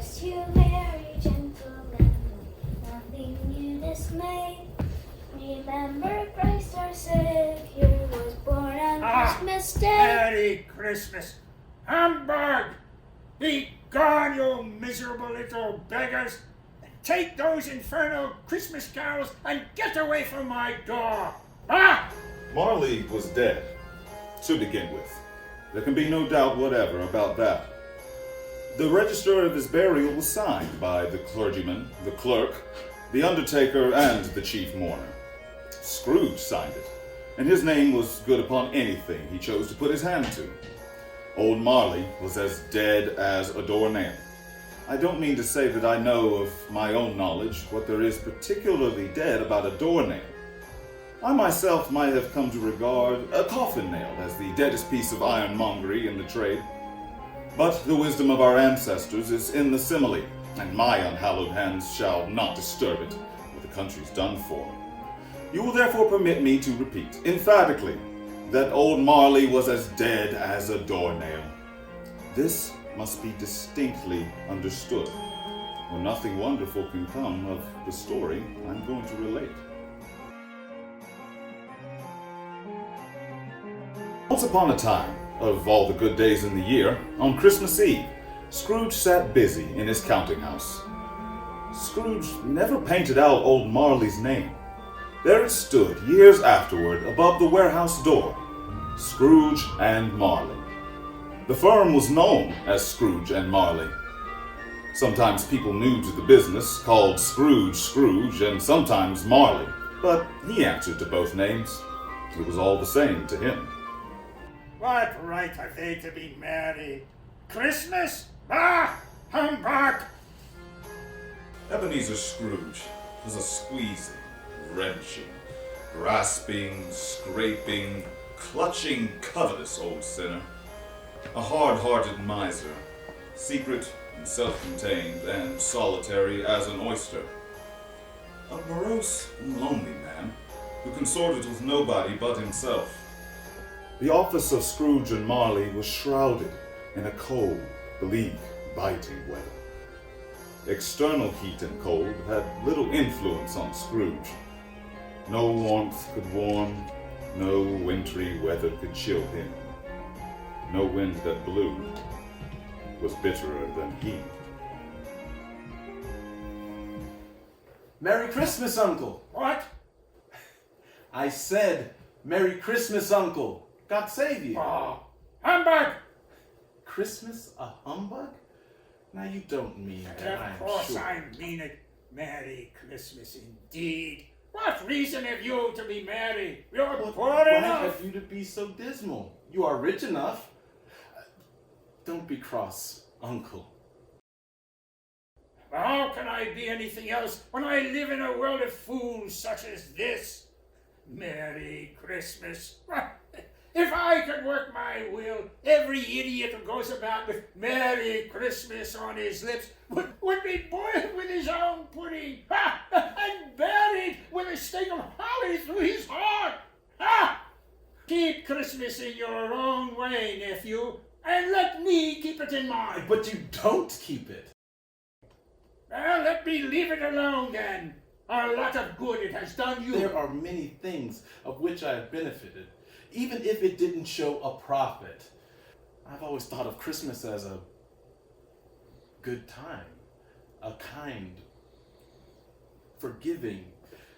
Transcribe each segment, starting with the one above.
Rest you merry gentlemen, nothing you dismay. Remember Christ our Savior was born on Christmas Day. Merry Christmas! Hamburg! Be gone, you miserable little beggars! Take those infernal Christmas carols and get away from my door! Ah! Marley was dead, to begin with. There can be no doubt whatever about that. The register of his burial was signed by the clergyman, the clerk, the undertaker, and the chief mourner. Scrooge signed it, and his name was good upon anything he chose to put his hand to. Old Marley was as dead as a doornail. I don't mean to say that I know of my own knowledge what there is particularly dead about a doornail. I myself might have come to regard a coffin nail as the deadest piece of ironmongery in the trade. But the wisdom of our ancestors is in the simile, and my unhallowed hands shall not disturb it, or the country's done for. You will therefore permit me to repeat, emphatically, that old Marley was as dead as a doornail. This must be distinctly understood, or nothing wonderful can come of the story I'm going to relate. Once upon a time, of all the good days in the year, on Christmas Eve, Scrooge sat busy in his counting house. Scrooge never painted out old Marley's name. There it stood, years afterward, above the warehouse door, Scrooge and Marley. The firm was known as Scrooge and Marley. Sometimes people new to the business called Scrooge Scrooge, and sometimes Marley, but he answered to both names. It was all the same to him. What right have they to be merry? Christmas? Ah! Humbug! Ebenezer Scrooge was a squeezing, wrenching, grasping, scraping, clutching, covetous old sinner. A hard-hearted miser, secret and self-contained and solitary as an oyster. A morose and lonely man who consorted with nobody but himself. The office of Scrooge and Marley was shrouded in a cold, bleak, biting weather. External heat and cold had little influence on Scrooge. No warmth could warm, no wintry weather could chill him. No wind that blew was bitterer than he. Merry Christmas, Uncle! What? I said, Merry Christmas, Uncle! God save you! Oh, humbug! Christmas a humbug? Now you don't mean that, I'm Of course sure. I mean it. Merry Christmas indeed. What reason have you to be merry? You're What poor right enough. have you to be so dismal? You are rich enough. Don't be cross, Uncle. How can I be anything else when I live in a world of fools such as this? Merry Christmas. If I could work my will, every idiot who goes about with Merry Christmas on his lips would be boiled with his own pudding, and buried with a stake of holly through his heart. Keep Christmas in your own way, nephew, and let me keep it in mine. But you don't keep it. Well, let me leave it alone then. A lot of good it has done you. There are many things of which I have benefited, even if it didn't show a profit. I've always thought of Christmas as a good time, a kind, forgiving,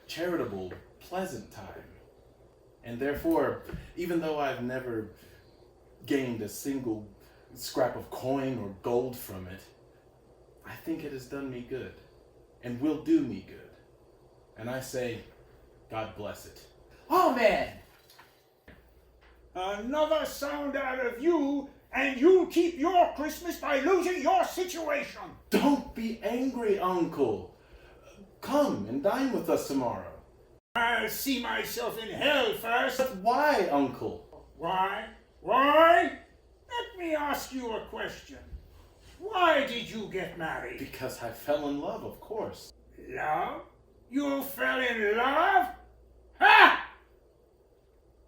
charitable, pleasant time. And therefore, even though I've never gained a single scrap of coin or gold from it, I think it has done me good and will do me good. And I say, God bless it. Amen. Another sound out of you, and you'll keep your Christmas by losing your situation. Don't be angry, Uncle. Come and dine with us tomorrow. I'll see myself in hell first. But why, Uncle? Why? Why? Let me ask you a question. Why did you get married? Because I fell in love, of course. Love? You fell in love? Ha!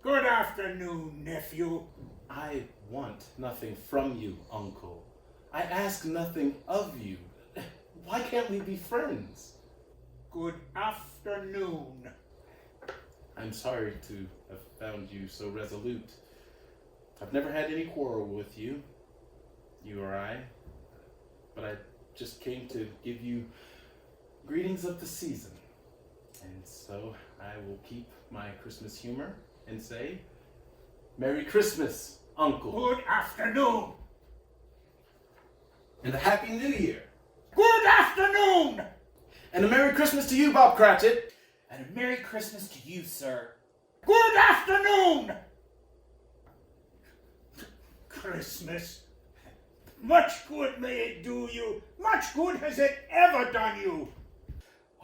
Good afternoon, nephew. I want nothing from you, Uncle. I ask nothing of you. Why can't we be friends? Good afternoon. I'm sorry to have found you so resolute. I've never had any quarrel with you or I, but I just came to give you greetings of the season. And so I will keep my Christmas humor and say, Merry Christmas, Uncle. Good afternoon. And a Happy New Year. Good afternoon. And a Merry Christmas to you, Bob Cratchit. And a Merry Christmas to you, sir. Good afternoon. Christmas. Much good may it do you. Much good has it ever done you.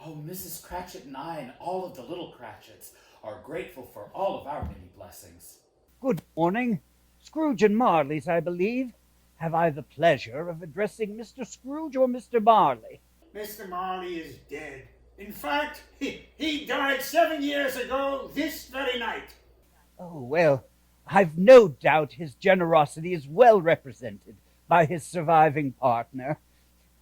Oh, Mrs. Cratchit and I and all of the little Cratchits are grateful for all of our many blessings. Good morning. Scrooge and Marley's, I believe. Have I the pleasure of addressing Mr. Scrooge or Mr. Marley? Mr. Marley is dead. In fact, he died 7 years ago this very night. Oh, well, I've no doubt his generosity is well represented by his surviving partner.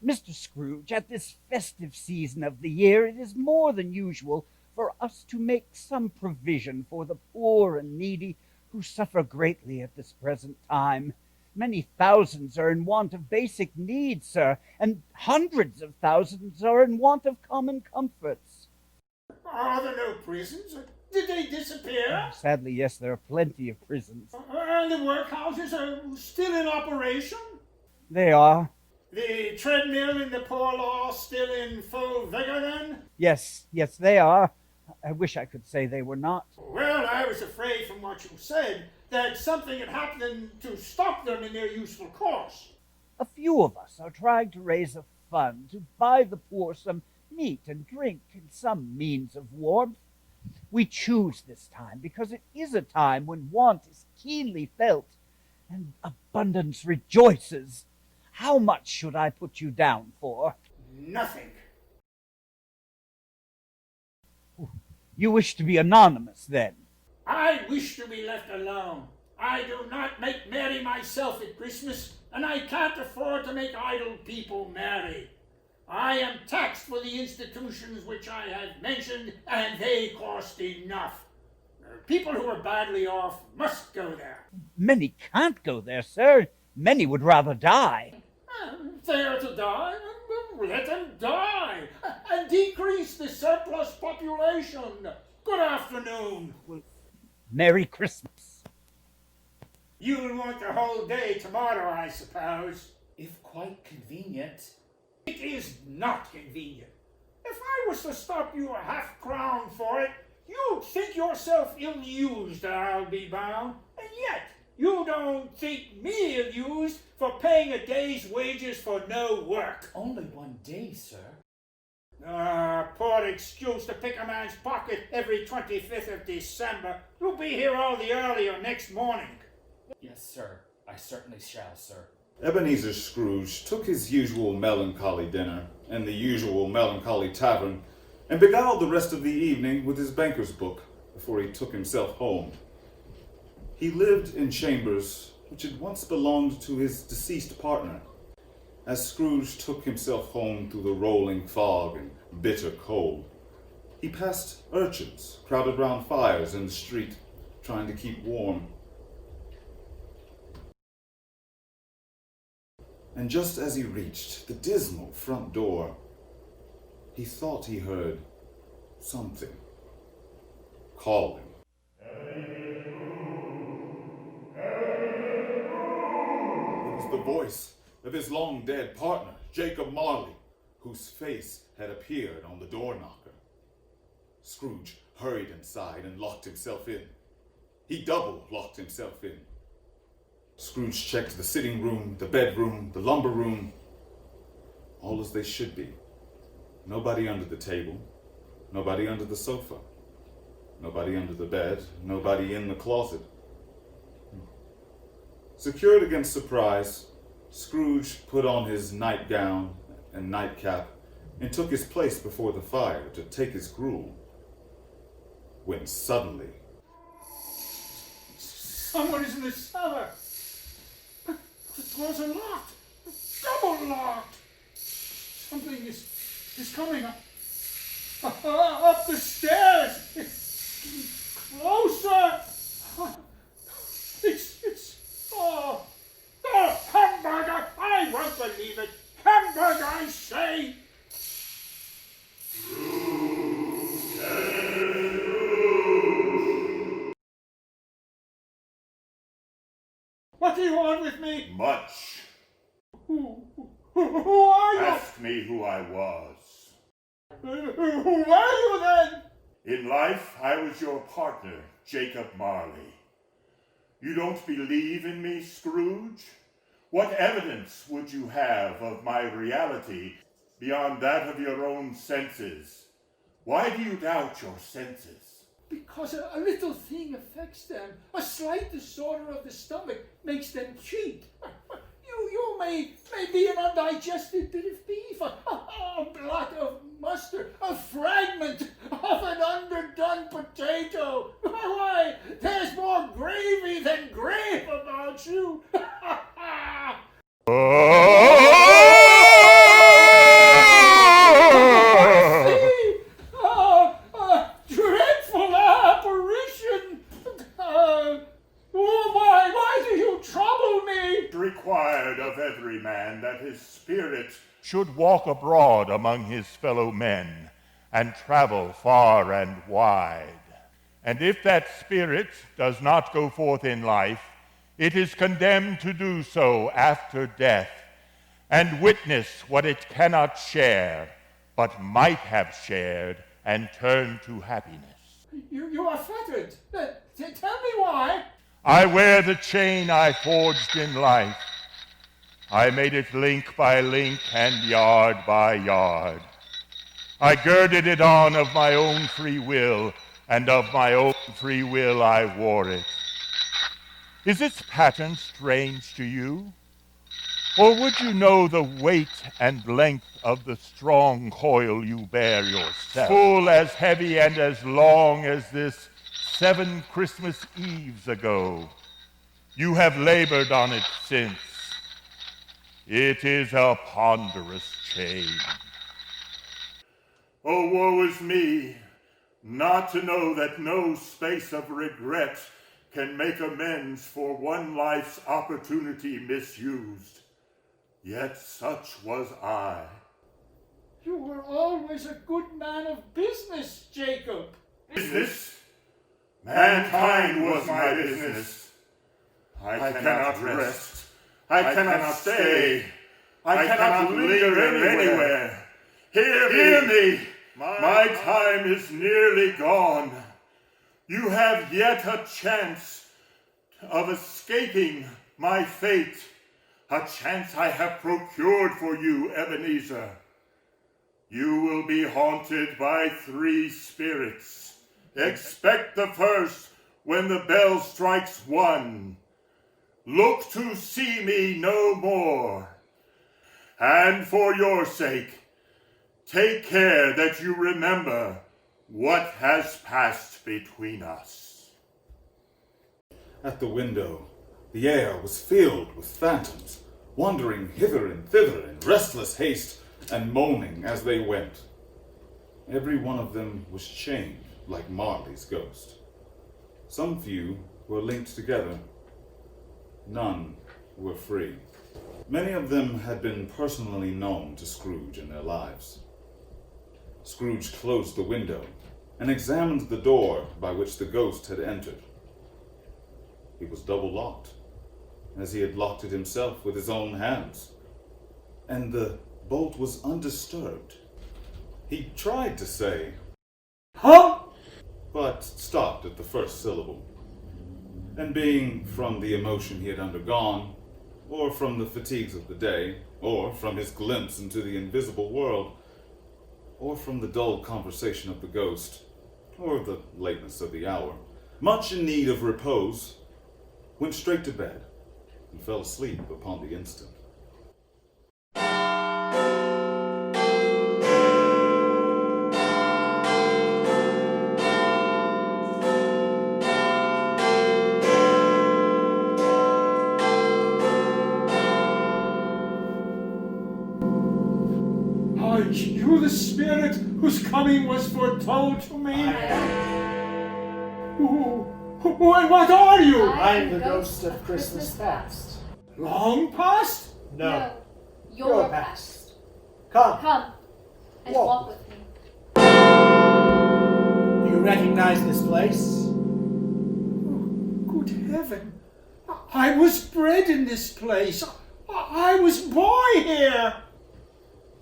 Mr. Scrooge, at this festive season of the year, it is more than usual for us to make some provision for the poor and needy who suffer greatly at this present time. Many thousands are in want of basic needs, sir, and hundreds of thousands are in want of common comforts. Are there no prisons? Did they disappear? Sadly, yes, there are plenty of prisons. And the workhouses are still in operation? They are. The treadmill and the poor law still in full vigor then? Yes, they are. I wish I could say they were not. Well, I was afraid from what you said that something had happened to stop them in their useful course. A few of us are trying to raise a fund to buy the poor some meat and drink and some means of warmth. We choose this time because it is a time when want is keenly felt and abundance rejoices. How much should I put you down for? Nothing. You wish to be anonymous, then? I wish to be left alone. I do not make merry myself at Christmas, and I can't afford to make idle people merry. I am taxed for the institutions which I have mentioned, and they cost enough. People who are badly off must go there. Many can't go there, sir. Many would rather die. If they are to die, let them die, and decrease the surplus population. Good afternoon. Merry Christmas. You'll want the whole day tomorrow, I suppose. If quite convenient. It is not convenient. If I was to stop you £0.5 for it, you'd think yourself ill-used, I'll be bound. And yet, you don't think me ill-used for paying a day's wages for no work. Only 1 day, sir. Poor excuse to pick a man's pocket every 25th of December. You'll be here all the earlier next morning. Yes, sir. I certainly shall, sir. Ebenezer Scrooge took his usual melancholy dinner and the usual melancholy tavern, and beguiled the rest of the evening with his banker's book before he took himself home. He lived in chambers which had once belonged to his deceased partner. As Scrooge took himself home through the rolling fog and bitter cold, he passed urchins crowded round fires in the street, trying to keep warm. And just as he reached the dismal front door, he thought he heard something calling. It was the voice of his long-dead partner, Jacob Marley, whose face had appeared on the door knocker. Scrooge hurried inside and locked himself in. He double-locked himself in. Scrooge checked the sitting room, the bedroom, the lumber room, all as they should be. Nobody under the table, nobody under the sofa, nobody under the bed, nobody in the closet. Secured against surprise, Scrooge put on his nightgown and nightcap and took his place before the fire to take his gruel, when suddenly... Someone is in the cellar. The doors are locked. Double locked. Something is coming up the stairs. It's getting closer. Oh, hamburger! I won't believe it. Hamburger, I say. What do you want with me? Much. Who are you? Ask me who I was. Who are you then? In life, I was your partner, Jacob Marley. You don't believe in me, Scrooge? What evidence would you have of my reality beyond that of your own senses? Why do you doubt your senses? Because a little thing affects them. A slight disorder of the stomach makes them cheat. You may be an undigested bit of beef, a blot of mustard, a fragment of an underdone potato. Why, there's more gravy than grave about you. Dreadful apparition! Why do you trouble me? It's required of every man that his spirit should walk abroad among his fellow men and travel far and wide. And if that spirit does not go forth in life, it is condemned to do so after death, and witness what it cannot share, but might have shared and turned to happiness. You are fettered. Tell me why. I wear the chain I forged in life. I made it link by link and yard by yard. I girded it on of my own free will, and of my own free will I wore it. Is its pattern strange to you? Or would you know the weight and length of the strong coil you bear yourself? Full as heavy and as long as this 7 Christmas Eves ago. You have labored on it since. It is a ponderous chain. Oh, woe is me, not to know that no space of regret can make amends for one life's opportunity misused. Yet such was I. You were always a good man of business, Jacob. Business? Mankind was my business. I cannot rest. I cannot stay. I cannot linger anywhere. Hear me. My time is nearly gone. You have yet a chance of escaping my fate. A chance I have procured for you, Ebenezer. You will be haunted by 3 spirits. Expect the first when the bell strikes 1. Look to see me no more. And for your sake, take care that you remember what has passed between us. At the window, the air was filled with phantoms, wandering hither and thither in restless haste and moaning as they went. Every one of them was chained like Marley's ghost. Some few were linked together. None were free. Many of them had been personally known to Scrooge in their lives. Scrooge closed the window and examined the door by which the ghost had entered. It was double locked, as he had locked it himself with his own hands, and the bolt was undisturbed. He tried to say, "Huh?" but stopped at the first syllable. And being from the emotion he had undergone, or from the fatigues of the day, or from his glimpse into the invisible world, or from the dull conversation of the ghost, or the lateness of the hour, much in need of repose, went straight to bed, and fell asleep upon the instant. you the spirit whose coming was foretold to me? What are you? I'm the ghost of Christmas past. Long past? No, your past. Come, Come and walk with me. do you recognize this place? Good heaven. I was bred in this place. I was born here.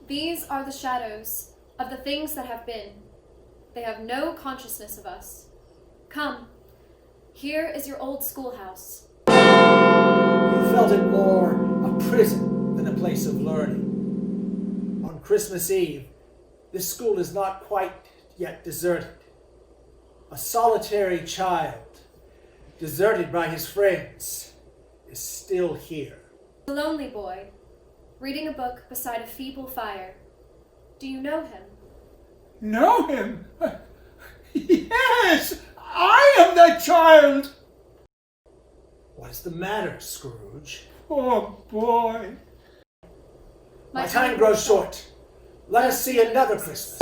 These are the shadows of the things that have been. They have no consciousness of us. Come, here is your old schoolhouse. You felt it more a prison than a place of learning. On Christmas Eve, this school is not quite yet deserted. A solitary child, deserted by his friends, is still here. A lonely boy, reading a book beside a feeble fire. Do you know him? Know him? Yes, I am that child. What is the matter, Scrooge? Oh boy. My time grows short. Let us see another Christmas.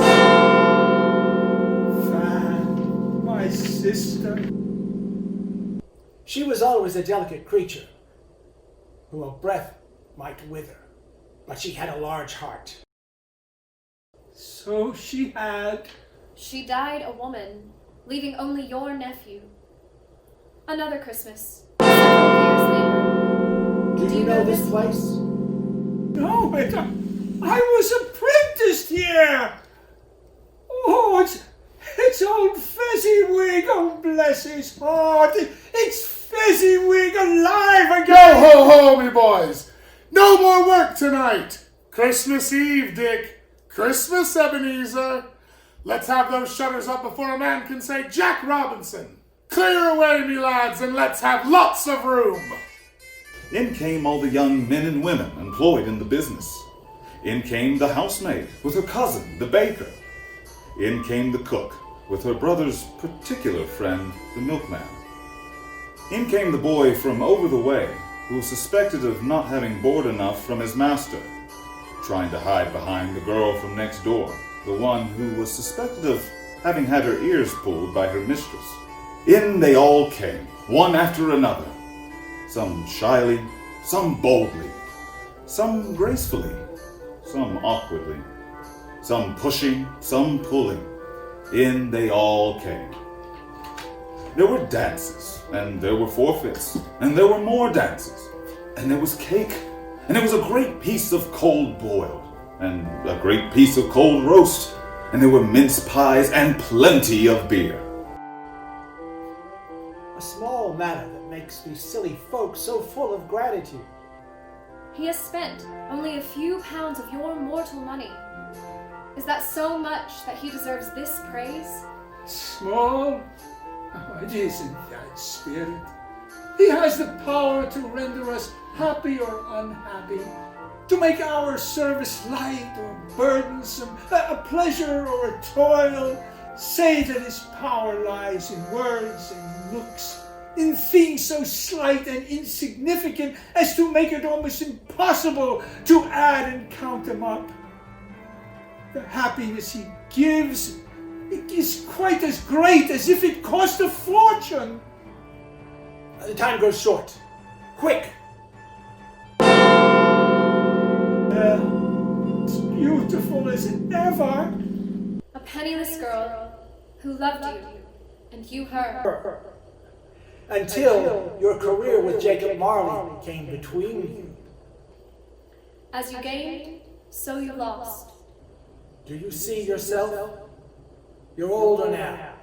Fan, my sister. She was always a delicate creature, who a breath might wither, but she had a large heart. So she had. She died a woman, leaving only your nephew. Another Christmas. Several years later. Do you know this place? No, but I was apprenticed here. Oh, it's old Fezziwig. Oh, bless his heart. It's Fezziwig alive again. Go ho ho, me boys! No more work tonight! Christmas Eve, Dick. Christmas, Ebenezer. Let's have those shutters up before a man can say Jack Robinson. Clear away, me lads, and let's have lots of room. In came all the young men and women employed in the business. In came the housemaid with her cousin, the baker. In came the cook with her brother's particular friend, the milkman. In came the boy from over the way, who was suspected of not having board enough from his master, trying to hide behind the girl from next door, the one who was suspected of having had her ears pulled by her mistress. In they all came, one after another, some shyly, some boldly, some gracefully, some awkwardly, some pushing, some pulling. In they all came. There were dances, and there were forfeits, and there were more dances, and there was cake, and there was a great piece of cold boiled, and a great piece of cold roast, and there were mince pies and plenty of beer. A small matter that makes these silly folk so full of gratitude. He has spent only a few pounds of your mortal money. Is that so much that he deserves this praise? Small? Oh, it isn't that spirit. He has the power to render us happy or unhappy, to make our service light or burdensome, a pleasure or a toil. Say that his power lies in words and looks, in things so slight and insignificant as to make it almost impossible to add and count them up. The happiness he gives is quite as great as if it cost a fortune. The time grows short. Quick! It's beautiful as ever. A penniless girl who loved you, and you her. Until your career with Jacob Marley came between you. As you gained, so you lost. Do you see yourself? You're older now,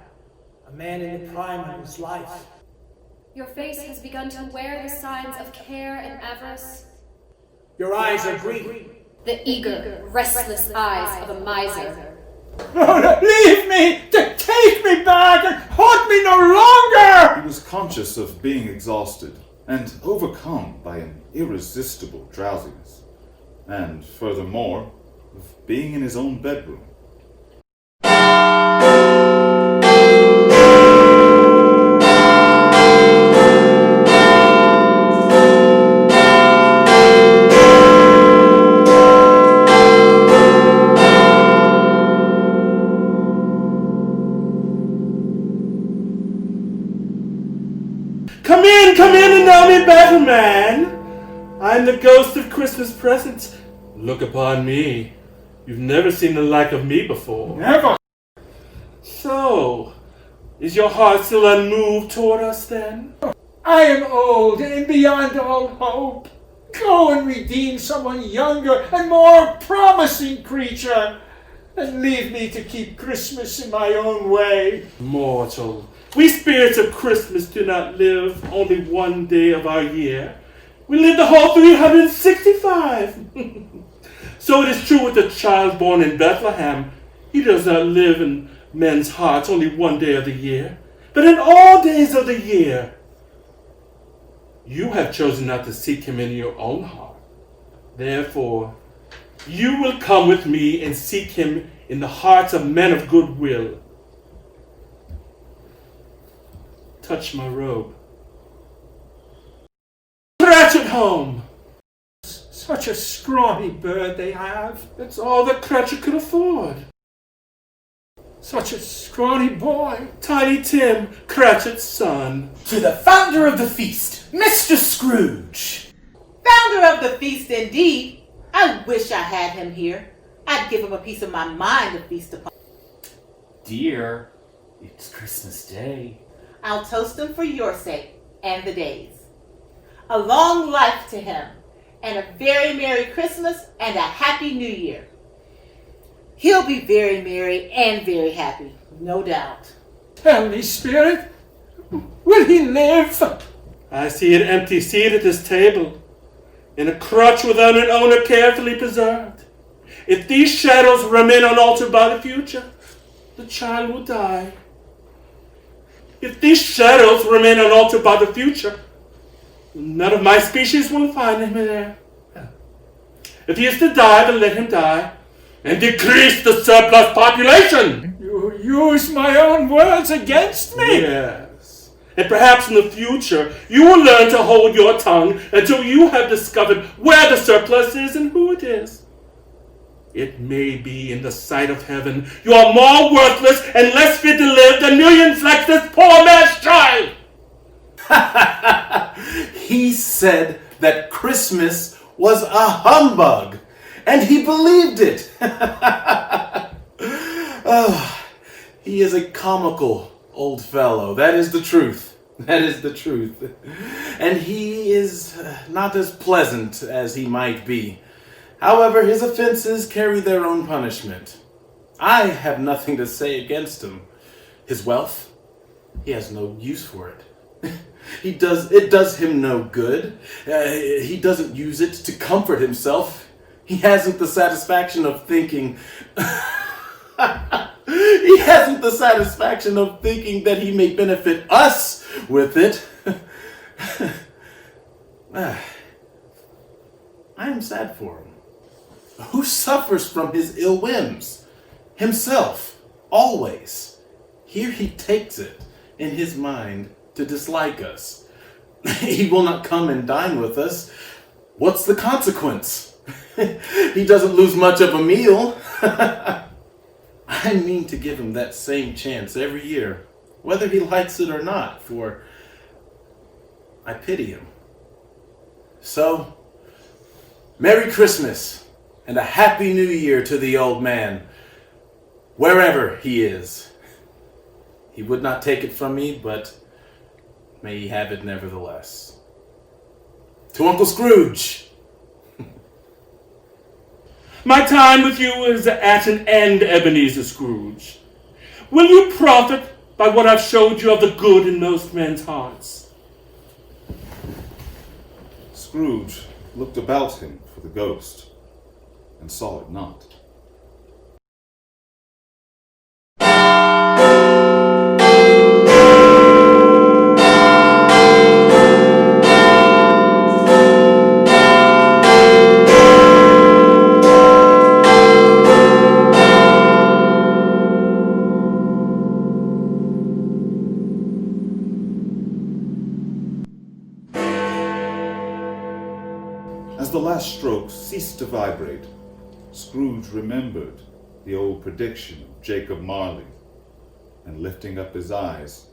a man in the prime of his life. Your face has begun to wear the signs of care and avarice. Your eyes are green. The eager, restless eyes of a miser. Oh, leave me! Take me back and haunt me no longer! He was conscious of being exhausted and overcome by an irresistible drowsiness, and furthermore, of being in his own bedroom. any better, man. I'm the ghost of Christmas presents. Look upon me. You've never seen the like of me before. Never. So, is your heart still unmoved toward us then? I am old and beyond all hope. Go and redeem someone younger and more promising creature, and leave me to keep Christmas in my own way. Mortal, we spirits of Christmas do not live only one day of our year. We live the whole 365. So it is true with the child born in Bethlehem. He does not live in men's hearts only one day of the year, but in all days of the year. You have chosen not to seek him in your own heart. Therefore, you will come with me and seek him in the hearts of men of good will. Touch my robe. Cratchit home! Such a scrawny bird they have. That's all that Cratchit could afford. Such a scrawny boy. Tiny Tim, Cratchit's son. To the founder of the feast, Mr. Scrooge. Founder of the feast, indeed. I wish I had him here. I'd give him a piece of my mind to feast upon. Dear, it's Christmas Day. I'll toast him for your sake and the day's. A long life to him, and a very Merry Christmas and a Happy New Year. He'll be very merry and very happy, no doubt. Tell me, Spirit, will he live? I see an empty seat at this table, in a crutch without an owner carefully preserved. If these shadows remain unaltered by the future, the child will die. If these shadows remain unaltered by the future, none of my species will find him there. If he is to die, then let him die, and decrease the surplus population. You use my own words against me? Yes. And perhaps in the future, you will learn to hold your tongue until you have discovered where the surplus is and who it is. It may be in the sight of heaven you are more worthless and less fit to live than millions like this poor man's child. He said that Christmas was a humbug, and he believed it. Oh, he is a comical old fellow. That is the truth. That is the truth. And he is not as pleasant as he might be. However, his offenses carry their own punishment. I have nothing to say against him. His wealth, he has no use for it. It does him no good. He doesn't use it to comfort himself. He hasn't the satisfaction of thinking. He hasn't the satisfaction of thinking that he may benefit us with it. I am sad for him. Who suffers from his ill whims? Himself, always. Here he takes it in his mind to dislike us. He will not come and dine with us. What's the consequence? He doesn't lose much of a meal. I mean to give him that same chance every year, whether he likes it or not, for I pity him. So, Merry Christmas and a Happy New Year to the old man, wherever he is. He would not take it from me, but may he have it nevertheless. To Uncle Scrooge. My time with you is at an end, Ebenezer Scrooge. Will you profit by what I've showed you of the good in most men's hearts? Scrooge looked about him for the ghost and saw it not. As the last strokes ceased to vibrate, Scrooge remembered the old prediction of Jacob Marley, and lifting up his eyes,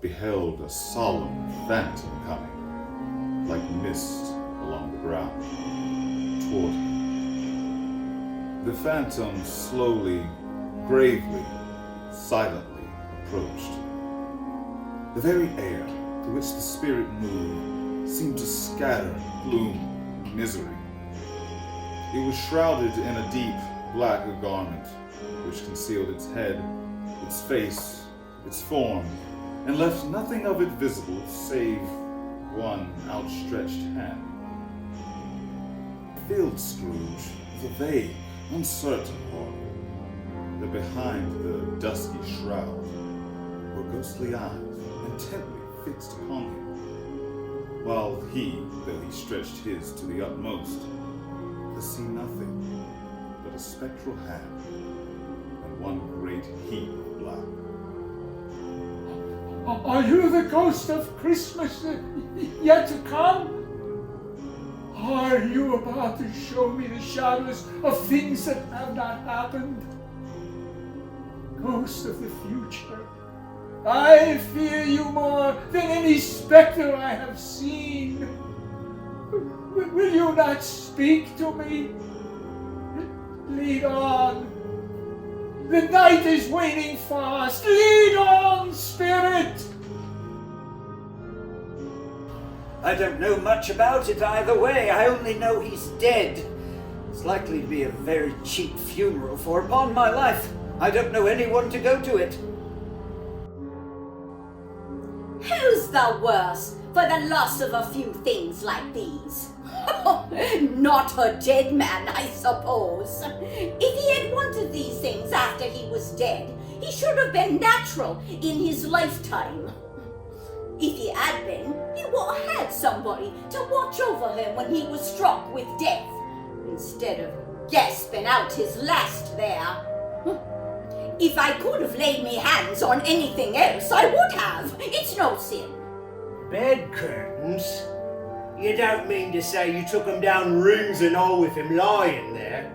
beheld a solemn phantom coming. mist along the ground toward him. The phantom slowly, gravely, silently approached. The very air through which the spirit moved seemed to scatter gloom and misery. It was shrouded in a deep black garment which concealed its head, its face, its form, and left nothing of it visible save one outstretched hand. It filled Scrooge with a vague, uncertain horror that behind the dusky shroud were ghostly eyes intently fixed upon him, while he, though he stretched his to the utmost, could see nothing but a spectral hand and one great heap of black. Are you the ghost of Christmas yet to come? Are you about to show me the shadows of things that have not happened? Ghost of the future, I fear you more than any specter I have seen. Will you not speak to me? Lead on. The night is waning fast. Lead on, spirit! I don't know much about it either way. I only know he's dead. It's likely to be a very cheap funeral, for upon my life, I don't know anyone to go to it. Who's the worse for the loss of a few things like these? Not a dead man, I suppose. If he had wanted these things after he was dead, he should have been natural in his lifetime. If he had been, he would have had somebody to watch over him when he was struck with death, instead of gasping out his last there. If I could have laid me hands on anything else, I would have. It's no sin. Bed curtains? You don't mean to say you took them down rings and all with him lying there?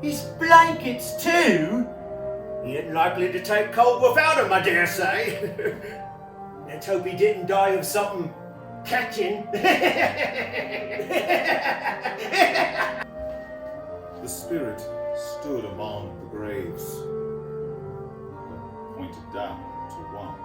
His blankets too? He ain't likely to take cold without them, I dare say. Let's hope he didn't die of something catching. The spirit stood among the graves, but pointed down to one.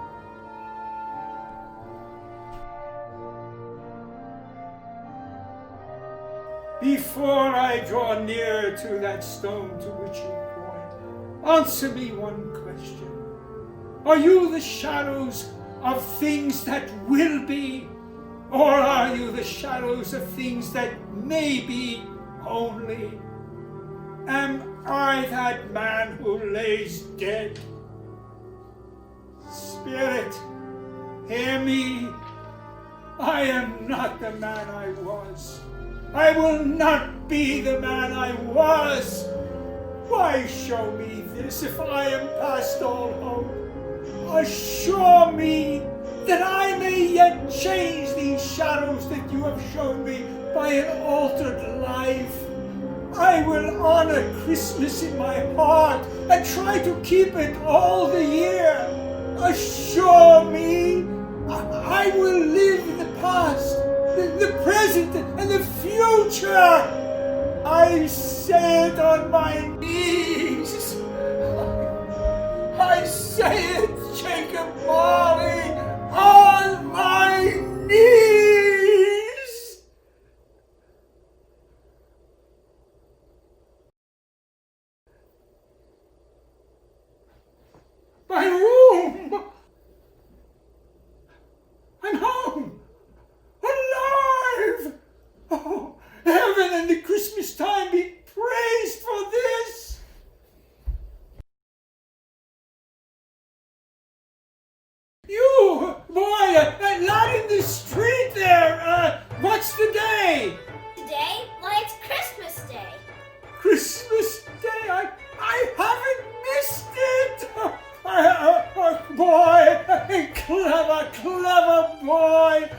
Before I draw near to that stone to which you point, answer me one question. Are you the shadows of things that will be, or are you the shadows of things that may be only? Am I that man who lays dead? Spirit, hear me. I am not the man I was. I will not be the man I was. Why show me this if I am past all hope? Assure me that I may yet change these shadows that you have shown me by an altered life. I will honor Christmas in my heart and try to keep it all the year. Assure me I will live in the past, the present, and the future. I say it on my knees. I say it, Jacob Marley, on my knees. My room! I'm home! Alive! Oh, heaven and the Christmas time be praised for this! You, boy, that lad in the street there, what's the day? Today? Why, it's Christmas Day. Christmas Day? I haven't missed it! Boy, clever boy!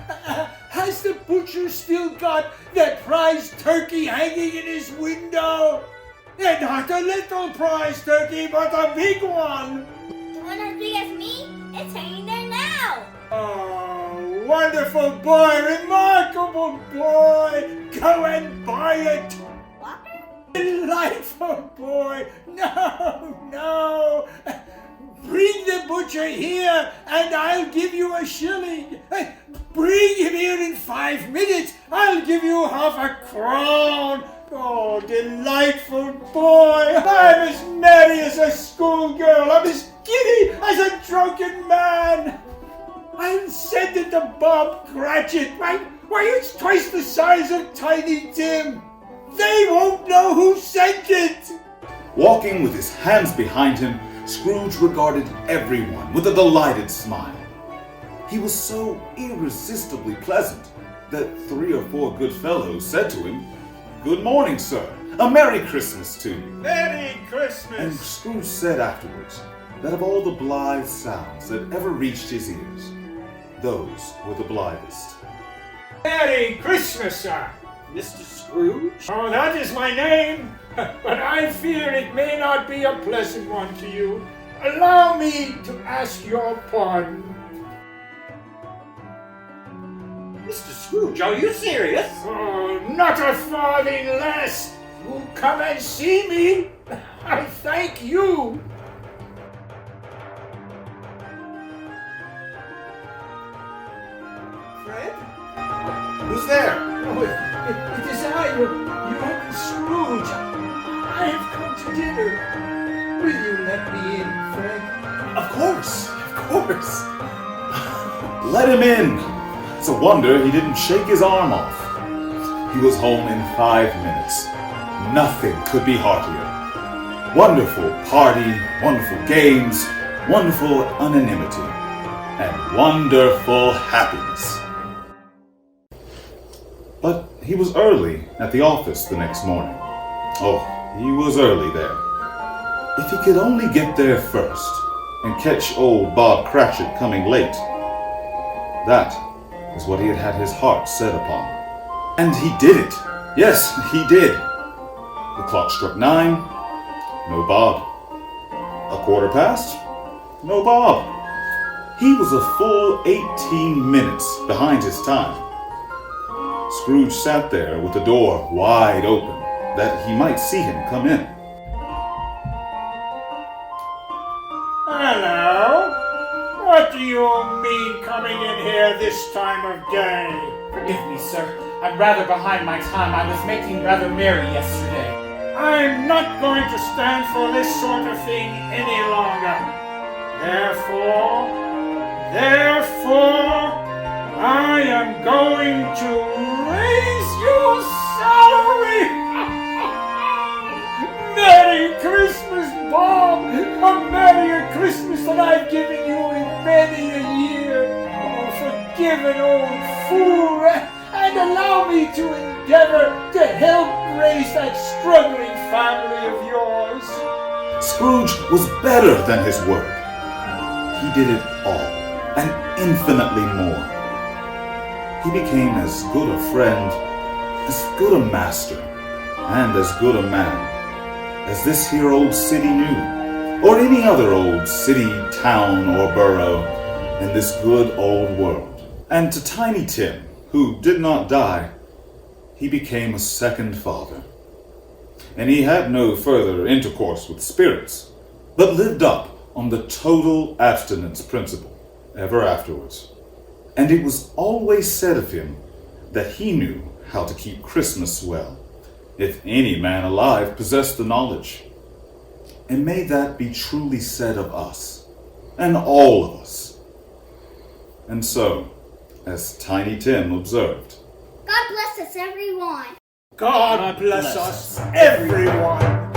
Has the butcher still got that prize turkey hanging in his window? And not a little prize turkey, but a big one! The one as big as me? It's hanging there now. Oh, wonderful boy, remarkable! remarkable boy! Go and buy it! Delightful boy! No! Bring the butcher here and I'll give you a shilling. Bring him here in 5 minutes. I'll give you half a crown. Oh, delightful boy. I'm as merry as a schoolgirl. I'm as giddy as a drunken man. I'll send it to Bob Cratchit. Why, it's twice the size of Tiny Tim. They won't know who sent it. Walking with his hands behind him, Scrooge regarded everyone with a delighted smile. He was so irresistibly pleasant that 3 or 4 good fellows said to him, "Good morning, sir. A Merry Christmas to you." Merry And Christmas. Scrooge said afterwards that of all the blithe sounds that ever reached his ears, those were the blithest. Merry Christmas, sir. Mr. Scrooge? Oh, that is my name, but I fear it may not be a pleasant one to you. Allow me to ask your pardon. Mr. Scrooge, are you serious? Oh, not a farthing less. You come and see me. I thank you. Fred? Who's there? Oh, it is I, your Uncle Scrooge. I have come to dinner. Will you let me in, Fred? Of course. Let him in! It's a wonder he didn't shake his arm off. He was home in 5 minutes. Nothing could be heartier. Wonderful party, wonderful games, wonderful unanimity, and wonderful happiness. But he was early at the office the next morning. Oh, he was early there. If he could only get there first and catch old Bob Cratchit coming late. That was what he had his heart set upon. And he did it. Yes, he did. The clock struck 9. No Bob. 1/4 past. No Bob. He was a full 18 minutes behind his time. Scrooge sat there with the door wide open, that he might see him come in. Hello. What do you mean coming in here this time of day? Forgive me, sir. I'm rather behind my time. I was making rather merry yesterday. I'm not going to stand for this sort of thing any longer. Therefore, I am going to raise your salary. Merry Christmas, Bob! A merrier Christmas than I've given you in many a year. Oh, forgive an old fool, and allow me to endeavor to help raise that struggling family of yours. Scrooge was better than his word. He did it all, and infinitely more. He became as good a friend, as good a master, and as good a man as this here old city knew, or any other old city, town, or borough in this good old world. And to Tiny Tim, who did not die, he became a second father. And he had no further intercourse with spirits, but lived up on the total abstinence principle ever afterwards. And it was always said of him that he knew how to keep Christmas well, if any man alive possessed the knowledge. And may that be truly said of us, and all of us. And so, as Tiny Tim observed, God bless us, everyone. God bless us, everyone.